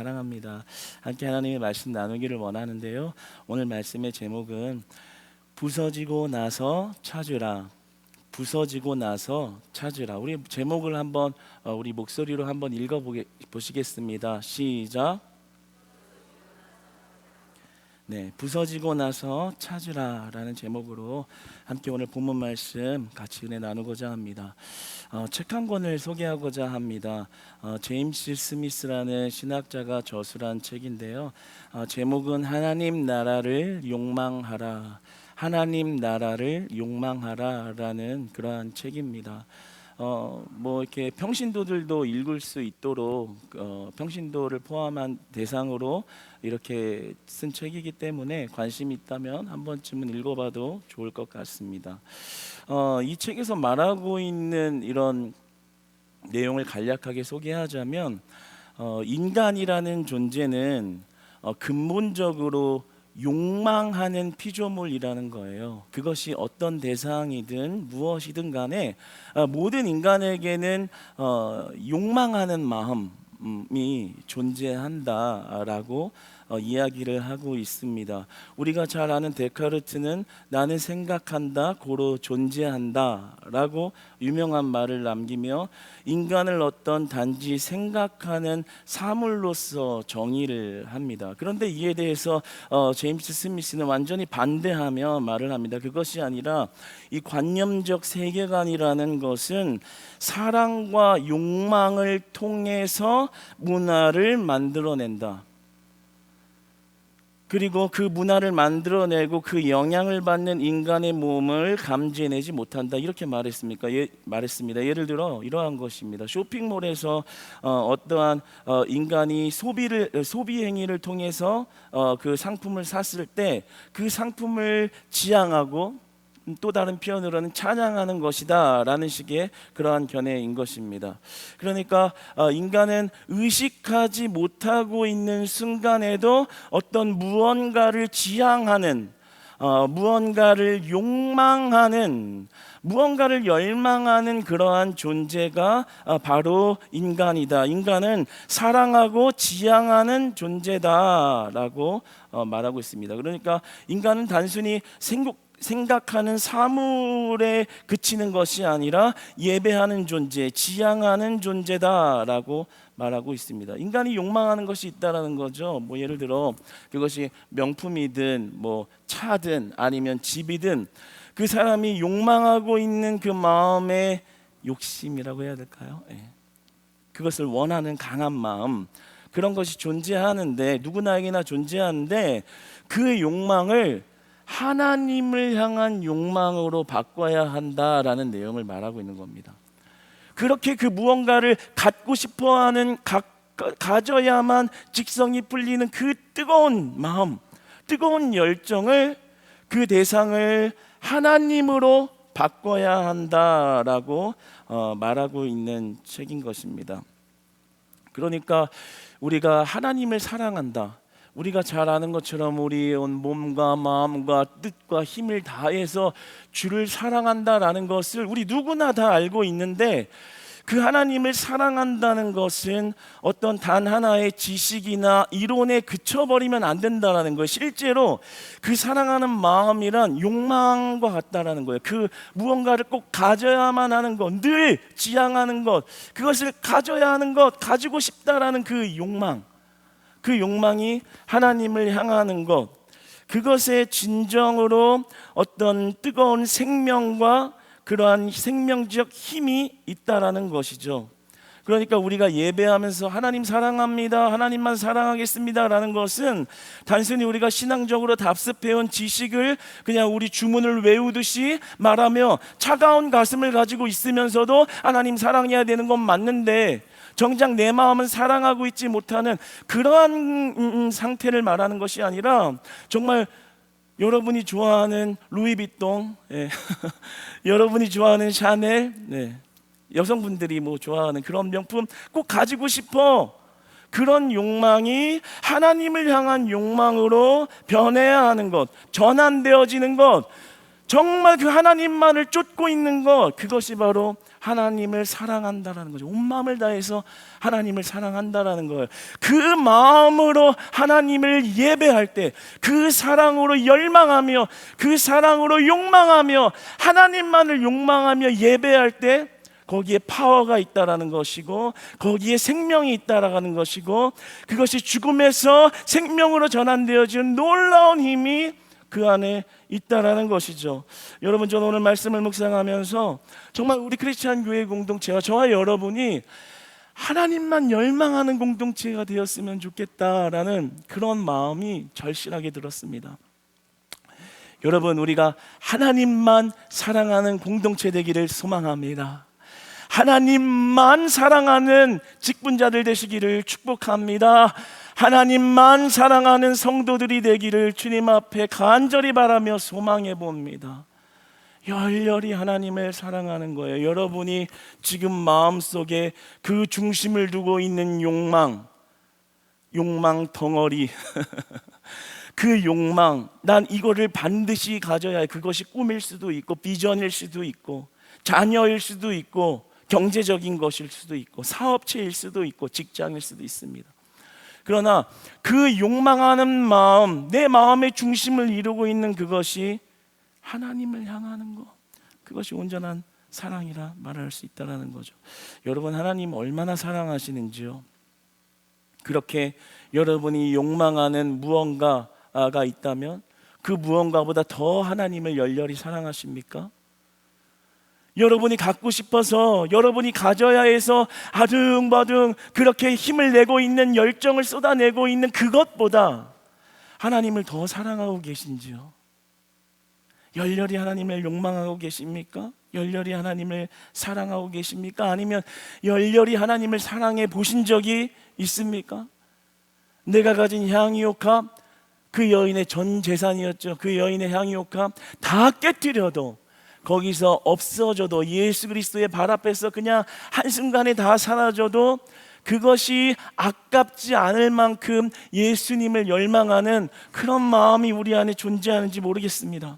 사랑합니다. 함께 하나님의 말씀 나누기를 원하는데요. 오늘 말씀의 제목은 부서지고 나서 찾으라. 부서지고 나서 찾으라. 우리 제목을 한번 우리 목소리로 한번 보시겠습니다. 시작. 네, 부서지고 나서 찾으라라는 제목으로 함께 오늘 본문 말씀 같이 은혜 나누고자 합니다. 책 한 권을 소개하고자 합니다. 제임스 스미스라는 신학자가 저술한 책인데요. 제목은 하나님 나라를 욕망하라. 하나님 나라를 욕망하라라는 그러한 책입니다. 뭐 이렇게 평신도들도 읽을 수 있도록 평신도를 포함한 대상으로 이렇게 쓴 책이기 때문에 관심이 있다면 한 번쯤은 읽어봐도 좋을 것 같습니다. 이 책에서 말하고 있는 이런 내용을 간략하게 소개하자면 인간이라는 존재는 근본적으로 욕망하는 피조물이라는 거예요. 그것이 어떤 대상이든 무엇이든 간에 모든 인간에게는 욕망하는 마음이 존재한다라고 이야기를 하고 있습니다. 우리가 잘 아는 데카르트는 나는 생각한다, 고로 존재한다 라고 유명한 말을 남기며 인간을 어떤 단지 생각하는 사물로서 정의를 합니다. 그런데 이에 대해서 제임스 스미스는 완전히 반대하며 말을 합니다. 그것이 아니라 이 관념적 세계관이라는 것은 사랑과 욕망을 통해서 문화를 만들어낸다. 그리고 그 문화를 만들어내고 그 영향을 받는 인간의 몸을 감지해내지 못한다. 이렇게 말했습니다. 예를 들어 이러한 것입니다. 쇼핑몰에서 어떠한 인간이 소비 행위를 통해서 그 상품을 샀을 때 그 상품을 지향하고 또 다른 표현으로는 찬양하는 것이다 라는 식의 그러한 견해인 것입니다. 그러니까 인간은 의식하지 못하고 있는 순간에도 어떤 무언가를 지향하는, 무언가를 욕망하는, 무언가를 열망하는 그러한 존재가 바로 인간이다. 인간은 사랑하고 지향하는 존재다라고 말하고 있습니다. 그러니까 인간은 단순히 생각하는 사물에 그치는 것이 아니라 예배하는 존재, 지향하는 존재다라고 말하고 있습니다. 인간이 욕망하는 것이 있다라는 거죠. 뭐 예를 들어 그것이 명품이든 뭐 차든 아니면 집이든 그 사람이 욕망하고 있는 그 마음의 욕심이라고 해야 될까요? 그것을 원하는 강한 마음, 그런 것이 존재하는데, 누구나에게나 존재하는데 그 욕망을 하나님을 향한 욕망으로 바꿔야 한다라는 내용을 말하고 있는 겁니다. 그렇게 그 무언가를 갖고 싶어하는, 가져야만 직성이 풀리는 그 뜨거운 마음, 뜨거운 열정을, 그 대상을 하나님으로 바꿔야 한다라고 말하고 있는 책인 것입니다. 그러니까 우리가 하나님을 사랑한다, 우리가 잘 아는 것처럼 우리의 온 몸과 마음과 뜻과 힘을 다해서 주를 사랑한다라는 것을 우리 누구나 다 알고 있는데, 그 하나님을 사랑한다는 것은 어떤 단 하나의 지식이나 이론에 그쳐버리면 안 된다라는 거예요. 실제로 그 사랑하는 마음이란 욕망과 같다라는 거예요. 그 무언가를 꼭 가져야만 하는 것, 늘 지향하는 것, 그것을 가져야 하는 것, 가지고 싶다라는 그 욕망, 그 욕망이 하나님을 향하는 것, 그것에 진정으로 어떤 뜨거운 생명과 그러한 생명적 힘이 있다라는 것이죠. 그러니까 우리가 예배하면서 하나님 사랑합니다, 하나님만 사랑하겠습니다 라는 것은 단순히 우리가 신앙적으로 답습해온 지식을 그냥 우리 주문을 외우듯이 말하며 차가운 가슴을 가지고 있으면서도 하나님 사랑해야 되는 건 맞는데 정작 내 마음은 사랑하고 있지 못하는 그러한 상태를 말하는 것이 아니라, 정말 여러분이 좋아하는 루이비통, 여러분이 좋아하는 샤넬, 여성분들이 뭐 좋아하는 그런 명품 꼭 가지고 싶어, 그런 욕망이 하나님을 향한 욕망으로 변해야 하는 것, 전환되어지는 것, 정말 그 하나님만을 쫓고 있는 것, 그것이 바로 하나님을 사랑한다라는 거죠. 온 마음을 다해서 하나님을 사랑한다라는 거예요. 그 마음으로 하나님을 예배할 때, 그 사랑으로 열망하며, 그 사랑으로 욕망하며, 하나님만을 욕망하며 예배할 때 거기에 파워가 있다라는 것이고, 거기에 생명이 있다라는 것이고, 그것이 죽음에서 생명으로 전환되어지는 놀라운 힘이 그 안에 있다라는 것이죠. 여러분, 저는 오늘 말씀을 묵상하면서 정말 우리 크리스찬 교회 공동체와 저와 여러분이 하나님만 열망하는 공동체가 되었으면 좋겠다라는 그런 마음이 절실하게 들었습니다. 여러분, 우리가 하나님만 사랑하는 공동체 되기를 소망합니다. 하나님만 사랑하는 직분자들 되시기를 축복합니다. 하나님만 사랑하는 성도들이 되기를 주님 앞에 간절히 바라며 소망해 봅니다. 열렬히 하나님을 사랑하는 거예요. 여러분이 지금 마음속에 그 중심을 두고 있는 욕망 덩어리 그 욕망, 난 이거를 반드시 가져야 해. 그것이 꿈일 수도 있고 비전일 수도 있고 자녀일 수도 있고 경제적인 것일 수도 있고 사업체일 수도 있고 직장일 수도 있습니다. 그러나 그 욕망하는 마음, 내 마음의 중심을 이루고 있는 그것이 하나님을 향하는 것, 그것이 온전한 사랑이라 말할 수 있다는 거죠. 여러분, 하나님 얼마나 사랑하시는지요? 그렇게 여러분이 욕망하는 무언가가 있다면 그 무언가보다 더 하나님을 열렬히 사랑하십니까? 여러분이 갖고 싶어서, 여러분이 가져야 해서 아둥바둥 그렇게 힘을 내고 있는, 열정을 쏟아내고 있는 그것보다 하나님을 더 사랑하고 계신지요? 열렬히 하나님을 욕망하고 계십니까? 열렬히 하나님을 사랑하고 계십니까? 아니면 열렬히 하나님을 사랑해 보신 적이 있습니까? 내가 가진 향유옥합, 그 여인의 전 재산이었죠. 그 여인의 향유옥합 다 깨뜨려도, 거기서 없어져도, 예수 그리스도의 발 앞에서 그냥 한순간에 다 사라져도 그것이 아깝지 않을 만큼 예수님을 열망하는 그런 마음이 우리 안에 존재하는지 모르겠습니다.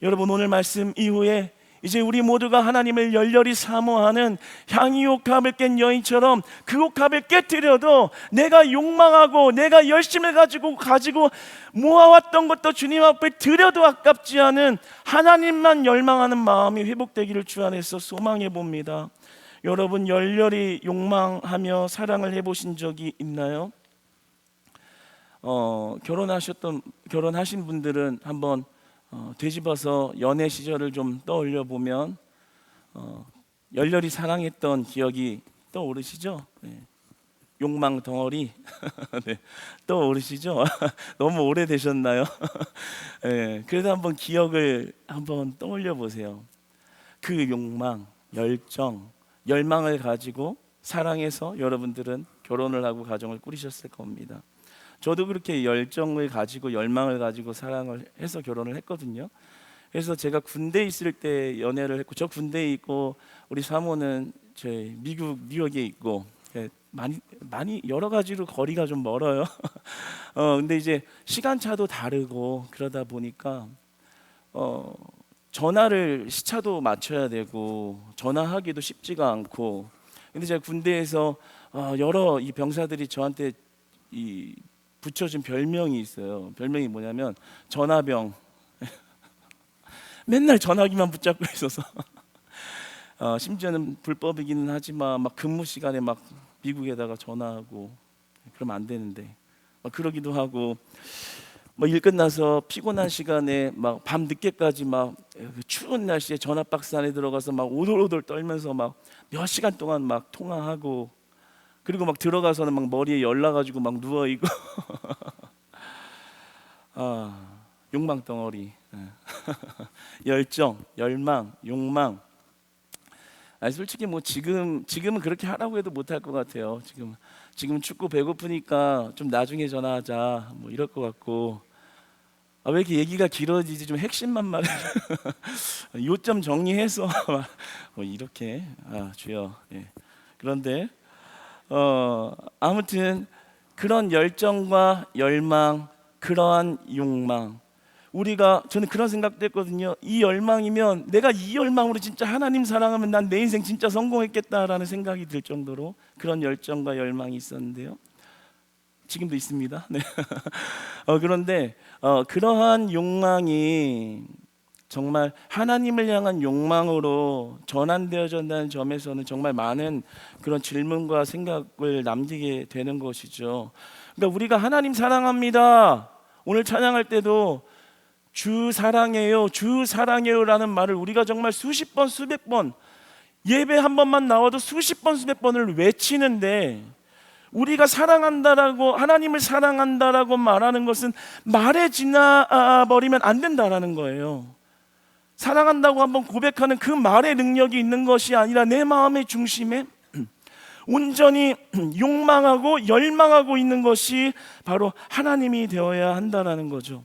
여러분, 오늘 말씀 이후에 이제 우리 모두가 하나님을 열렬히 사모하는 향유옥합을 깬 여인처럼 그 옥합을 깨뜨려도 내가 욕망하고 내가 열심을 가지고 모아왔던 것도 주님 앞에 드려도 아깝지 않은 하나님만 열망하는 마음이 회복되기를 주 안에서 소망해 봅니다. 여러분, 열렬히 욕망하며 사랑을 해보신 적이 있나요? 결혼하신 분들은 한번 되짚어서 연애 시절을 좀 떠올려 보면 열렬히 사랑했던 기억이 떠오르시죠? 네. 욕망 덩어리 네. 떠오르시죠? 너무 오래되셨나요? 네. 그래도 한번 기억을 한번 떠올려 보세요. 그 욕망, 열정, 열망을 가지고 사랑해서 여러분들은 결혼을 하고 가정을 꾸리셨을 겁니다. 저도 그렇게 열정을 가지고 열망을 가지고 사랑을 해서 결혼을 했거든요. 그래서 제가 군대에 있을 때 연애를 했고, 저 군대에 있고 우리 사모는 제 미국 뉴욕에 있고, 많이 여러 가지로 거리가 좀 멀어요. 근데 이제 시간차도 다르고 그러다 보니까 전화를 시차도 맞춰야 되고 전화하기도 쉽지가 않고. 근데 제가 군대에서 여러 이 병사들이 저한테 붙여준 별명이 있어요. 별명이 뭐냐면 전화병. 맨날 전화기만 붙잡고 있어서 심지어는 불법이기는 하지만 막 근무 시간에 막 미국에다가 전화하고 그러면 안 되는데 막 그러기도 하고, 뭐 일 끝나서 피곤한 시간에 막 밤 늦게까지 막 추운 날씨에 전화 박스 안에 들어가서 막 오돌오돌 떨면서 막 몇 시간 동안 막 통화하고, 그리고 막 들어가서는 막 머리에 열 나가지고 막 누워 있고 욕망 덩어리. 열정, 열망, 욕망. 솔직히 뭐 지금은 그렇게 하라고 해도 못할 것 같아요. 지금 춥고 배고프니까 좀 나중에 전화하자 뭐 이럴 것 같고. 왜 이렇게 얘기가 길어지지? 좀 핵심만 말해. 요점 정리해서 뭐 이렇게. 주여. 예. 그런데 아무튼 그런 열정과 열망, 그러한 욕망, 저는 그런 생각도 했거든요. 이 열망이면 내가 이 열망으로 진짜 하나님 사랑하면 난 내 인생 진짜 성공했겠다라는 생각이 들 정도로 그런 열정과 열망이 있었는데요. 지금도 있습니다. 네. 그런데 그러한 욕망이 정말 하나님을 향한 욕망으로 전환되어진다는 점에서는 정말 많은 그런 질문과 생각을 남기게 되는 것이죠. 그러니까 우리가 하나님 사랑합니다. 오늘 찬양할 때도 주 사랑해요, 주 사랑해요라는 말을 우리가 정말 수십 번, 수백 번, 예배 한 번만 나와도 수십 번, 수백 번을 외치는데, 우리가 사랑한다라고, 하나님을 사랑한다라고 말하는 것은 말에 지나버리면 안 된다라는 거예요. 사랑한다고 한번 고백하는 그 말의 능력이 있는 것이 아니라 내 마음의 중심에 온전히 욕망하고 열망하고 있는 것이 바로 하나님이 되어야 한다라는 거죠.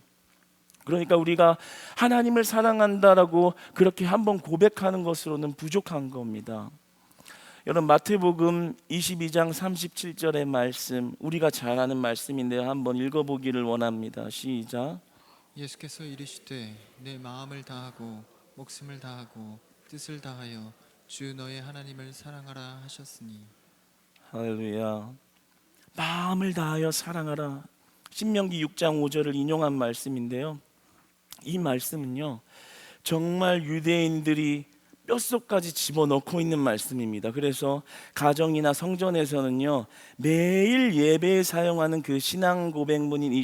그러니까 우리가 하나님을 사랑한다라고 그렇게 한번 고백하는 것으로는 부족한 겁니다. 여러분, 마태복음 22장 37절의 말씀, 우리가 잘 아는 말씀인데요, 한번 읽어보기를 원합니다. 시작. 예수께서 이르시되 내 마음을 다하고 목숨을 다하고 뜻을 다하여 주 너의 하나님을 사랑하라 하셨으니. 할렐루야. 마음을 다하여 사랑하라. 신명기 6장 5절을 인용한 말씀인데요, 이 말씀은요 정말 유대인들이 뼛속까지 집어넣고 있는 말씀입니다. 그래서 가정이나 성전에서는요 매일 예배에 사용하는 그 신앙 고백문인 이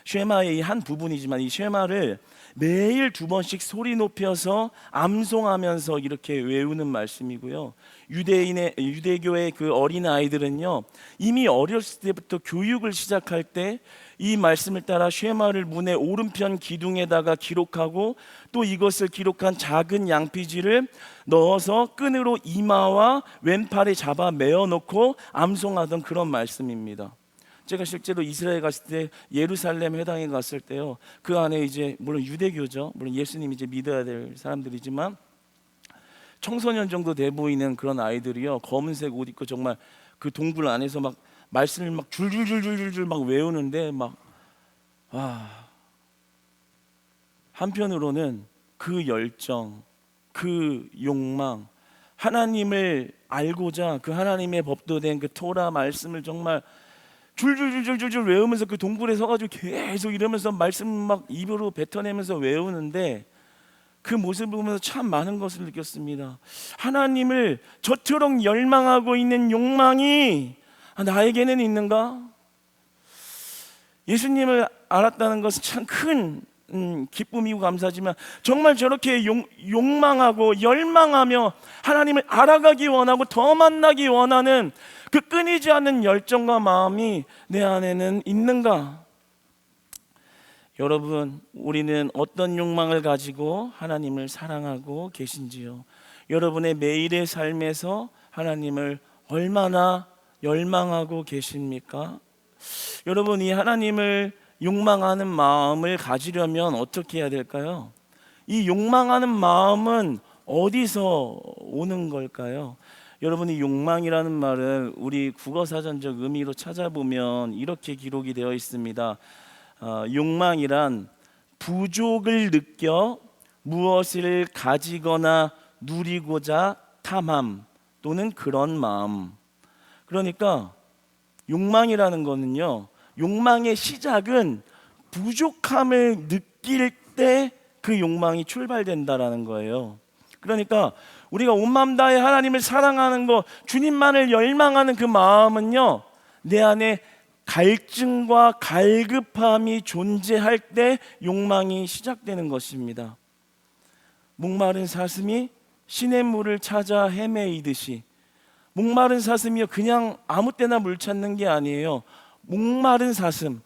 쉐마의 한 부분이지만 이 쉐마를 매일 2번씩 소리 높여서 암송하면서 이렇게 외우는 말씀이고요. 유대교의 그 어린 아이들은요 이미 어렸을 때부터 교육을 시작할 때 이 말씀을 따라 쉐마를 문의 오른편 기둥에다가 기록하고, 또 이것을 기록한 작은 양피지를 넣어서 끈으로 이마와 왼팔에 잡아 메어놓고 암송하던 그런 말씀입니다. 제가 실제로 이스라엘 갔을 때, 예루살렘 회당에 갔을 때요, 그 안에 이제 물론 유대교죠, 물론 예수님 이제 믿어야 될 사람들이지만 청소년 정도 돼 보이는 그런 아이들이요 검은색 옷 입고 정말 그 동굴 안에서 막 말씀을 막 줄줄줄줄줄 막 외우는데 한편으로는 그 열정, 그 욕망, 하나님을 알고자 그 하나님의 법도 된 그 토라 말씀을 정말 줄줄줄줄줄 외우면서 그 동굴에 서가지고 계속 이러면서 말씀 막 입으로 뱉어내면서 외우는데, 그 모습을 보면서 참 많은 것을 느꼈습니다. 하나님을 저토록 열망하고 있는 욕망이 나에게는 있는가? 예수님을 알았다는 것은 참 큰 기쁨이고 감사지만, 정말 저렇게 욕망하고 열망하며 하나님을 알아가기 원하고 더 만나기 원하는 그 끊이지 않는 열정과 마음이 내 안에는 있는가? 여러분, 우리는 어떤 욕망을 가지고 하나님을 사랑하고 계신지요? 여러분의 매일의 삶에서 하나님을 얼마나 열망하고 계십니까? 여러분, 이 하나님을 욕망하는 마음을 가지려면 어떻게 해야 될까요? 이 욕망하는 마음은 어디서 오는 걸까요? 여러분이 욕망이라는 말은 우리 국어사전적 의미로 찾아보면 이렇게 기록이 되어 있습니다. 욕망이란 부족을 느껴 무엇을 가지거나 누리고자 탐함 또는 그런 마음. 그러니까 욕망이라는 거는요, 욕망의 시작은 부족함을 느낄 때 그 욕망이 출발된다라는 거예요. 그러니까 우리가 온 마음 다해 하나님을 사랑하는 것, 주님만을 열망하는 그 마음은요, 내 안에 갈증과 갈급함이 존재할 때 욕망이 시작되는 것입니다. 목마른 사슴이 시냇물을 찾아 헤매이듯이, 목마른 사슴이요 그냥 아무 때나 물 찾는 게 아니에요. 목마른 사슴,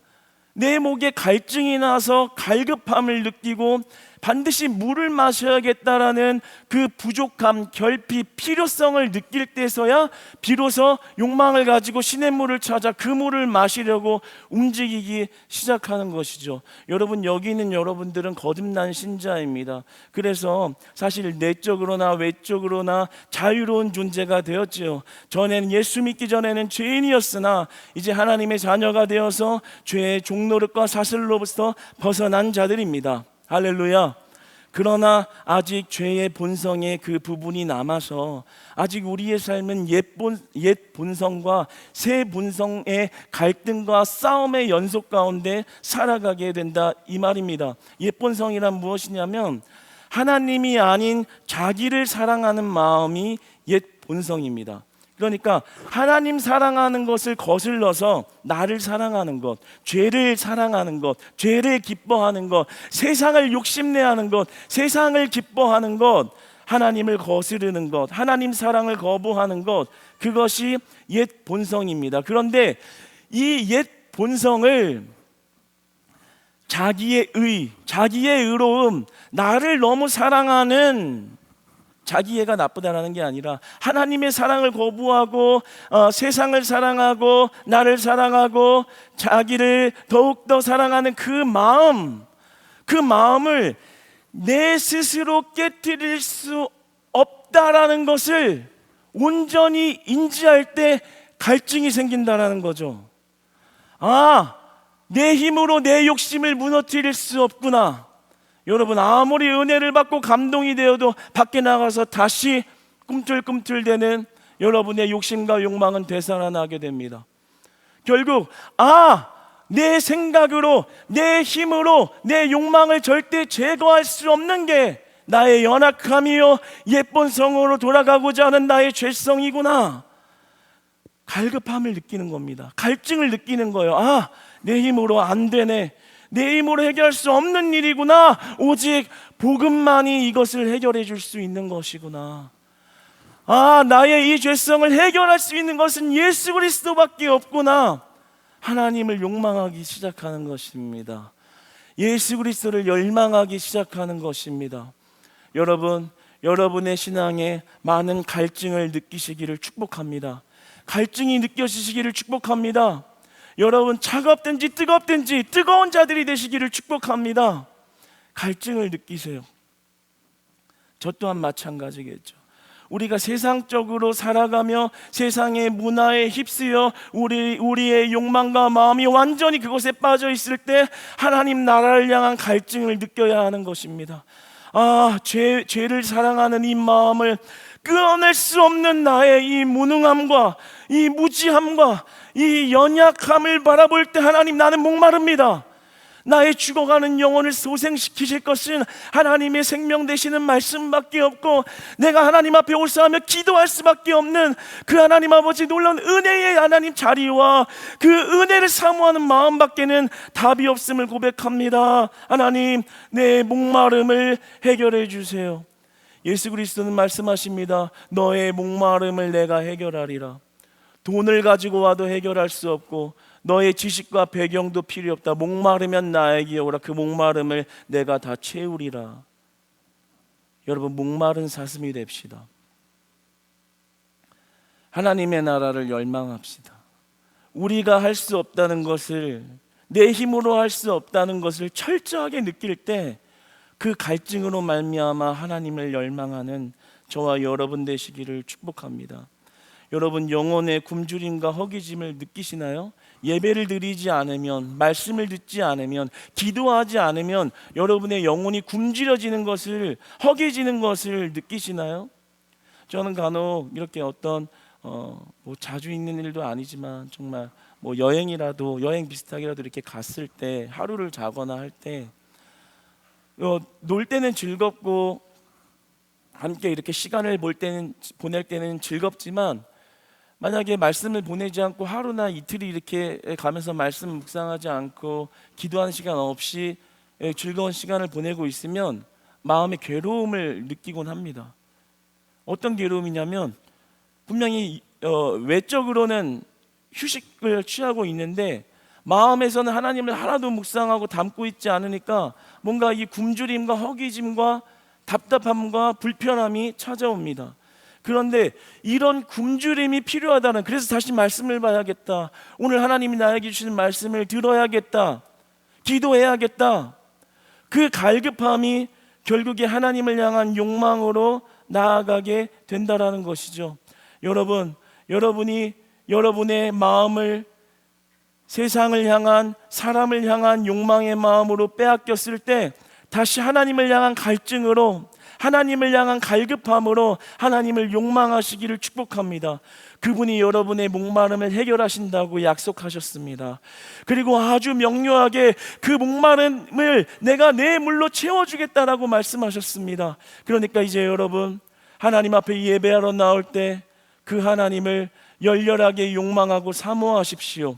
내 목에 갈증이 나서 갈급함을 느끼고 반드시 물을 마셔야겠다라는 그 부족함, 결핍, 필요성을 느낄 때서야 비로소 욕망을 가지고 시냇물을 찾아 그 물을 마시려고 움직이기 시작하는 것이죠. 여러분, 여기 있는 여러분들은 거듭난 신자입니다. 그래서 사실 내적으로나 외적으로나 자유로운 존재가 되었지요. 전에는 예수 믿기 전에는 죄인이었으나 이제 하나님의 자녀가 되어서 죄의 종노릇과 사슬로부터 벗어난 자들입니다. 할렐루야. 그러나 아직 죄의 본성의 그 부분이 남아서 아직 우리의 삶은 옛 본성과 새 본성의 갈등과 싸움의 연속 가운데 살아가게 된다, 이 말입니다. 옛 본성이란 무엇이냐면 하나님이 아닌 자기를 사랑하는 마음이 옛 본성입니다. 그러니까 하나님 사랑하는 것을 거슬러서 나를 사랑하는 것, 죄를 사랑하는 것, 죄를 기뻐하는 것, 세상을 욕심내하는 것, 세상을 기뻐하는 것, 하나님을 거스르는 것, 하나님 사랑을 거부하는 것, 그것이 옛 본성입니다. 그런데 이 옛 본성을 자기의 의, 자기의 의로움, 나를 너무 사랑하는 자기애가 나쁘다라는 게 아니라 하나님의 사랑을 거부하고 세상을 사랑하고 나를 사랑하고 자기를 더욱더 사랑하는 그 마음을 내 스스로 깨트릴 수 없다라는 것을 온전히 인지할 때 갈증이 생긴다라는 거죠. 내 힘으로 내 욕심을 무너뜨릴 수 없구나. 여러분, 아무리 은혜를 받고 감동이 되어도 밖에 나가서 다시 꿈틀꿈틀대는 여러분의 욕심과 욕망은 되살아나게 됩니다. 결국 내 생각으로, 내 힘으로 내 욕망을 절대 제거할 수 없는 게 나의 연약함이요 옛 본성으로 돌아가고자 하는 나의 죄성이구나. 갈급함을 느끼는 겁니다. 갈증을 느끼는 거예요. 내 힘으로 안 되네, 내 힘으로 해결할 수 없는 일이구나. 오직 복음만이 이것을 해결해 줄 수 있는 것이구나. 나의 이 죄성을 해결할 수 있는 것은 예수 그리스도밖에 없구나. 하나님을 욕망하기 시작하는 것입니다. 예수 그리스도를 열망하기 시작하는 것입니다. 여러분, 여러분의 신앙에 많은 갈증을 느끼시기를 축복합니다. 갈증이 느껴지시기를 축복합니다. 여러분, 차갑든지 뜨겁든지 뜨거운 자들이 되시기를 축복합니다. 갈증을 느끼세요. 저 또한 마찬가지겠죠. 우리가 세상적으로 살아가며 세상의 문화에 휩쓰여 우리의 욕망과 마음이 완전히 그것에 빠져 있을 때 하나님 나라를 향한 갈증을 느껴야 하는 것입니다. 죄를 사랑하는 이 마음을 끊어낼 수 없는 나의 이 무능함과 이 무지함과 이 연약함을 바라볼 때 하나님, 나는 목마릅니다. 나의 죽어가는 영혼을 소생시키실 것은 하나님의 생명 되시는 말씀밖에 없고 내가 하나님 앞에 올사하며 기도할 수밖에 없는 그 하나님 아버지 놀라운 은혜의 하나님 자리와 그 은혜를 사모하는 마음밖에는 답이 없음을 고백합니다. 하나님, 내 목마름을 해결해 주세요. 예수 그리스도는 말씀하십니다. 너의 목마름을 내가 해결하리라. 돈을 가지고 와도 해결할 수 없고 너의 지식과 배경도 필요 없다. 목마르면 나에게 오라. 그 목마름을 내가 다 채우리라. 여러분, 목마른 사슴이 됩시다. 하나님의 나라를 열망합시다. 우리가 할 수 없다는 것을, 내 힘으로 할 수 없다는 것을 철저하게 느낄 때 그 갈증으로 말미암아 하나님을 열망하는 저와 여러분 되시기를 축복합니다. 여러분, 영혼의 굶주림과 허기짐을 느끼시나요? 예배를 드리지 않으면, 말씀을 듣지 않으면, 기도하지 않으면 여러분의 영혼이 굶주려지는 것을, 허기지는 것을 느끼시나요? 저는 간혹 이렇게 어떤 자주 있는 일도 아니지만 정말 여행이라도, 여행 비슷하게라도 이렇게 갔을 때, 하루를 자거나 할 때 놀 때는 즐겁고 함께 이렇게 시간을 보낼 때는 즐겁지만 만약에 말씀을 보내지 않고 하루나 이틀이 이렇게 가면서 말씀 묵상하지 않고 기도하는 시간 없이 즐거운 시간을 보내고 있으면 마음의 괴로움을 느끼곤 합니다. 어떤 괴로움이냐면 분명히 외적으로는 휴식을 취하고 있는데 마음에서는 하나님을 하나도 묵상하고 담고 있지 않으니까 뭔가 이 굶주림과 허기짐과 답답함과 불편함이 찾아옵니다. 그런데 이런 굶주림이 필요하다는, 그래서 다시 말씀을 봐야겠다, 오늘 하나님이 나에게 주시는 말씀을 들어야겠다, 기도해야겠다, 그 갈급함이 결국에 하나님을 향한 욕망으로 나아가게 된다라는 것이죠. 여러분, 여러분이 여러분의 마음을 세상을 향한, 사람을 향한 욕망의 마음으로 빼앗겼을 때 다시 하나님을 향한 갈증으로, 하나님을 향한 갈급함으로 하나님을 욕망하시기를 축복합니다. 그분이 여러분의 목마름을 해결하신다고 약속하셨습니다. 그리고 아주 명료하게 그 목마름을 내가 내 물로 채워주겠다라고 말씀하셨습니다. 그러니까 이제 여러분, 하나님 앞에 예배하러 나올 때 그 하나님을 열렬하게 욕망하고 사모하십시오.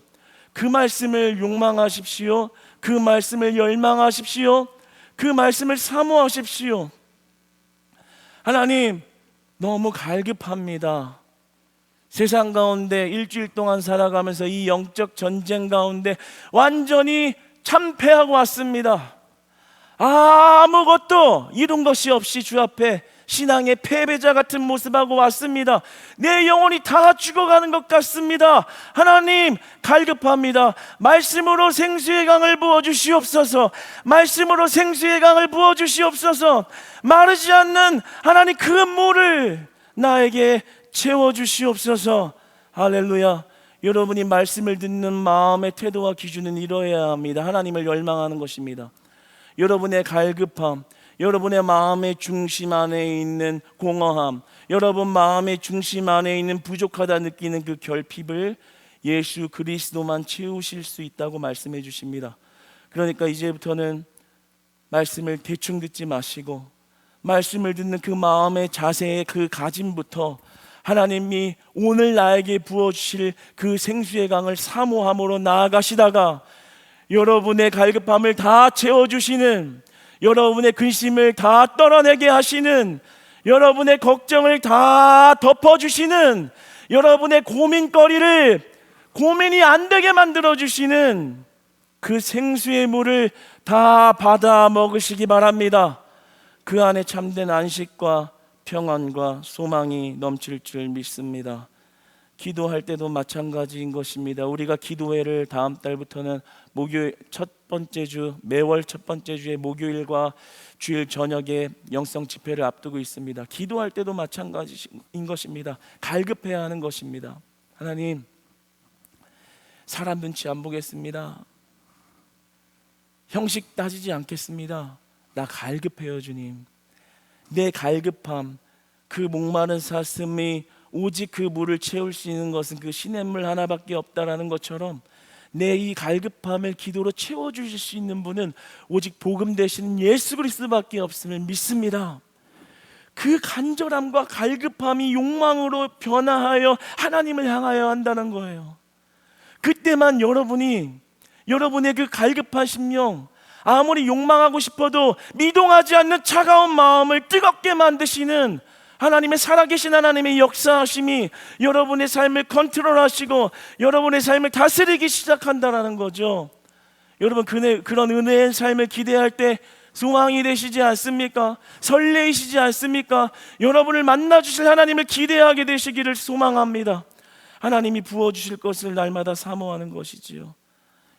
그 말씀을 욕망하십시오. 그 말씀을 열망하십시오. 그 말씀을 사모하십시오. 하나님, 너무 갈급합니다. 세상 가운데 일주일 동안 살아가면서 이 영적 전쟁 가운데 완전히 참패하고 왔습니다. 아무것도 이룬 것이 없이 주 앞에 신앙의 패배자 같은 모습하고 왔습니다. 내 영혼이 다 죽어가는 것 같습니다. 하나님, 갈급합니다. 말씀으로 생수의 강을 부어주시옵소서. 말씀으로 생수의 강을 부어주시옵소서. 마르지 않는 하나님 그 물을 나에게 채워주시옵소서. 할렐루야. 여러분이 말씀을 듣는 마음의 태도와 기준은 이러해야 합니다. 하나님을 열망하는 것입니다. 여러분의 갈급함, 여러분의 마음의 중심 안에 있는 공허함, 여러분 마음의 중심 안에 있는 부족하다 느끼는 그 결핍을 예수 그리스도만 채우실 수 있다고 말씀해 주십니다. 그러니까 이제부터는 말씀을 대충 듣지 마시고 말씀을 듣는 그 마음의 자세의 그 가짐부터 하나님이 오늘 나에게 부어주실 그 생수의 강을 사모함으로 나아가시다가 여러분의 갈급함을 다 채워주시는, 여러분의 근심을 다 떨어내게 하시는, 여러분의 걱정을 다 덮어주시는, 여러분의 고민거리를 고민이 안 되게 만들어주시는 그 생수의 물을 다 받아 먹으시기 바랍니다. 그 안에 참된 안식과 평안과 소망이 넘칠 줄 믿습니다. 기도할 때도 마찬가지인 것입니다. 우리가 기도회를 다음 달부터는 목요일 첫 번째 주, 매월 첫 번째 주의 목요일과 주일 저녁에 영성 집회를 앞두고 있습니다. 기도할 때도 마찬가지인 것입니다. 갈급해야 하는 것입니다. 하나님, 사람 눈치 안 보겠습니다. 형식 따지지 않겠습니다. 나 갈급해요, 주님. 내 갈급함, 그 목마른 사슴이 오직 그 물을 채울 수 있는 것은 그 시냇물 하나밖에 없다라는 것처럼 내 이 갈급함을 기도로 채워주실 수 있는 분은 오직 복음 되시는 예수 그리스도밖에 없음을 믿습니다. 그 간절함과 갈급함이 욕망으로 변화하여 하나님을 향하여 한다는 거예요. 그때만 여러분이, 여러분의 그 갈급한 심령, 아무리 욕망하고 싶어도 미동하지 않는 차가운 마음을 뜨겁게 만드시는 하나님의 살아계신 하나님의 역사하심이 여러분의 삶을 컨트롤하시고 여러분의 삶을 다스리기 시작한다는 거죠. 여러분, 그런 은혜의 삶을 기대할 때 소망이 되시지 않습니까? 설레이시지 않습니까? 여러분을 만나주실 하나님을 기대하게 되시기를 소망합니다. 하나님이 부어주실 것을 날마다 사모하는 것이지요.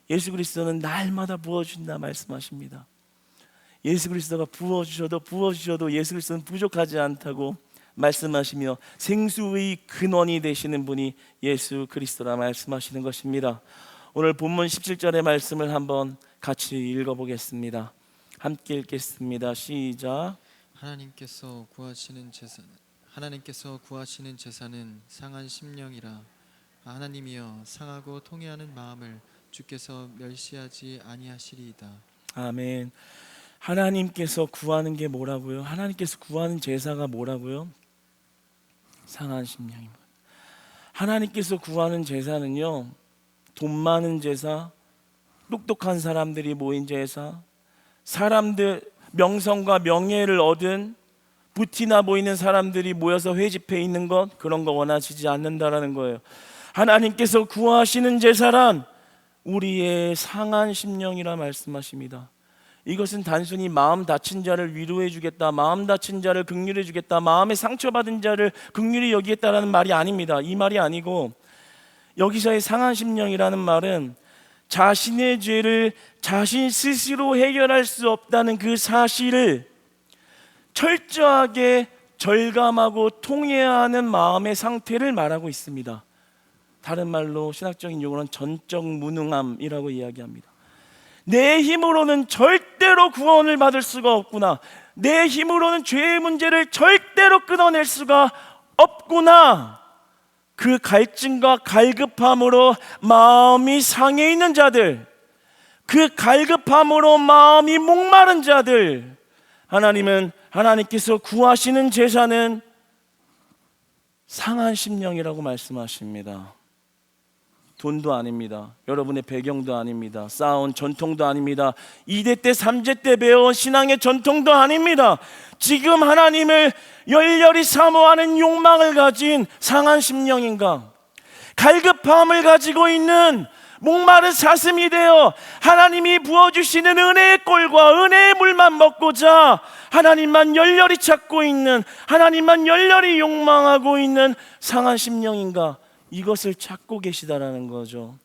예수 그리스도는 날마다 부어주신다 말씀하십니다. 예수 그리스도가 부어주셔도 예수 그리스도는 부족하지 않다고 말씀하시며 생수의 근원이 되시는 분이 예수 그리스도라 말씀하시는 것입니다. 오늘 본문 17절의 말씀을 한번 같이 읽어보겠습니다. 함께 읽겠습니다. 시작. 하나님께서 구하시는 제사는 상한 심령이라. 하나님이여, 상하고 통회하는 마음을 주께서 멸시하지 아니하시리이다. 아멘. 하나님께서 구하는 게 뭐라고요? 하나님께서 구하는 제사가 뭐라고요? 상한 심령입니다. 하나님께서 구하는 제사는요, 돈 많은 제사, 똑똑한 사람들이 모인 제사, 사람들 명성과 명예를 얻은 부티나 보이는 사람들이 모여서 회집해 있는 것, 그런 거 원하시지 않는다라는 거예요. 하나님께서 구하시는 제사란 우리의 상한 심령이라 말씀하십니다. 이것은 단순히 마음 다친 자를 위로해 주겠다, 마음 다친 자를 긍휼해 주겠다, 마음에 상처받은 자를 긍휼히 여기겠다라는 말이 아닙니다. 이 말이 아니고, 여기서의 상한 심령이라는 말은 자신의 죄를 자신 스스로 해결할 수 없다는 그 사실을 철저하게 절감하고 통회하는 마음의 상태를 말하고 있습니다. 다른 말로 신학적인 용어는 전적 무능함이라고 이야기합니다. 내 힘으로는 절대로 구원을 받을 수가 없구나, 내 힘으로는 죄의 문제를 절대로 끊어낼 수가 없구나, 그 갈증과 갈급함으로 마음이 상해 있는 자들, 그 갈급함으로 마음이 목마른 자들, 하나님께서 구하시는 제사는 상한 심령이라고 말씀하십니다. 돈도 아닙니다. 여러분의 배경도 아닙니다. 쌓아온 전통도 아닙니다. 2대 때 3대 때 배워온 신앙의 전통도 아닙니다. 지금 하나님을 열렬히 사모하는 욕망을 가진 상한 심령인가, 갈급함을 가지고 있는 목마른 사슴이 되어 하나님이 부어주시는 은혜의 꼴과 은혜의 물만 먹고자 하나님만 열렬히 찾고 있는, 하나님만 열렬히 욕망하고 있는 상한 심령인가, 이것을 찾고 계시다라는 거죠.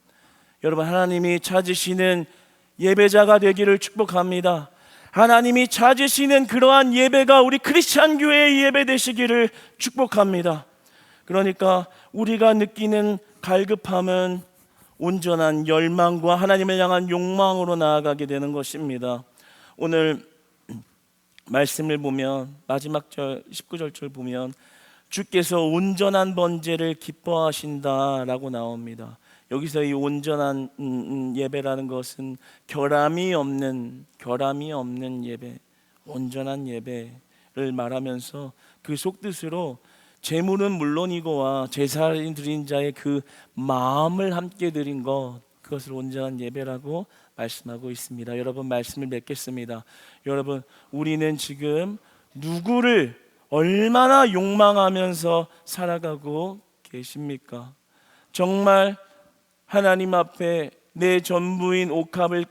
여러분, 하나님이 찾으시는 예배자가 되기를 축복합니다. 하나님이 찾으시는 그러한 예배가 우리 크리스찬 교회의 예배 되시기를 축복합니다. 그러니까 우리가 느끼는 갈급함은 온전한 열망과 하나님을 향한 욕망으로 나아가게 되는 것입니다. 오늘 말씀을 보면 마지막 절 19절 보면 주께서 온전한 번제를 기뻐하신다라고 나옵니다. 여기서 이 온전한 예배라는 것은 결함이 없는 예배, 온전한 예배를 말하면서 그 속뜻으로 제물은 물론이고와 제사를 드린 자의 그 마음을 함께 드린 것, 그것을 온전한 예배라고 말씀하고 있습니다. 여러분, 말씀을 맺겠습니다. 여러분, 우리는 지금 누구를 얼마나 욕망하면서 살아가고 계십니까? 정말 하나님 앞에 내 전부인 옥합을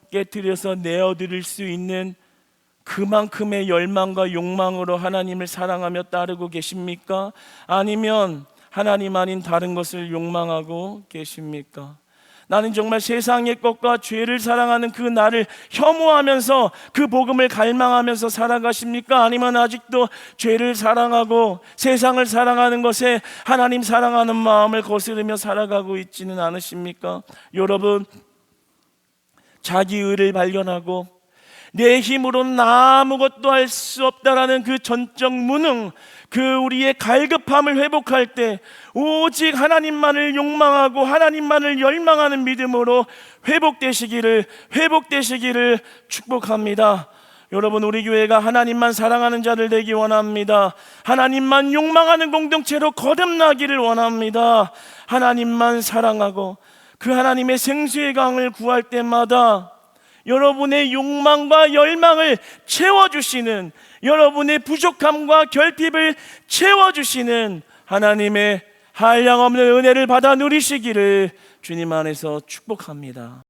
깨뜨려서 내어드릴 수 있는 그만큼의 열망과 욕망으로 하나님을 사랑하며 따르고 계십니까? 아니면 하나님 아닌 다른 것을 욕망하고 계십니까? 나는 정말 세상의 것과 죄를 사랑하는 그 나를 혐오하면서 그 복음을 갈망하면서 살아가십니까? 아니면 아직도 죄를 사랑하고 세상을 사랑하는 것에 하나님 사랑하는 마음을 거스르며 살아가고 있지는 않으십니까? 여러분, 자기 의를 발견하고 내 힘으로는 아무것도 할 수 없다라는 그 전적 무능, 그 우리의 갈급함을 회복할 때 오직 하나님만을 욕망하고 하나님만을 열망하는 믿음으로 회복되시기를 축복합니다. 여러분, 우리 교회가 하나님만 사랑하는 자들 되기 원합니다. 하나님만 욕망하는 공동체로 거듭나기를 원합니다. 하나님만 사랑하고 그 하나님의 생수의 강을 구할 때마다 여러분의 욕망과 열망을 채워주시는, 여러분의 부족함과 결핍을 채워주시는 하나님의 한량없는 은혜를 받아 누리시기를 주님 안에서 축복합니다.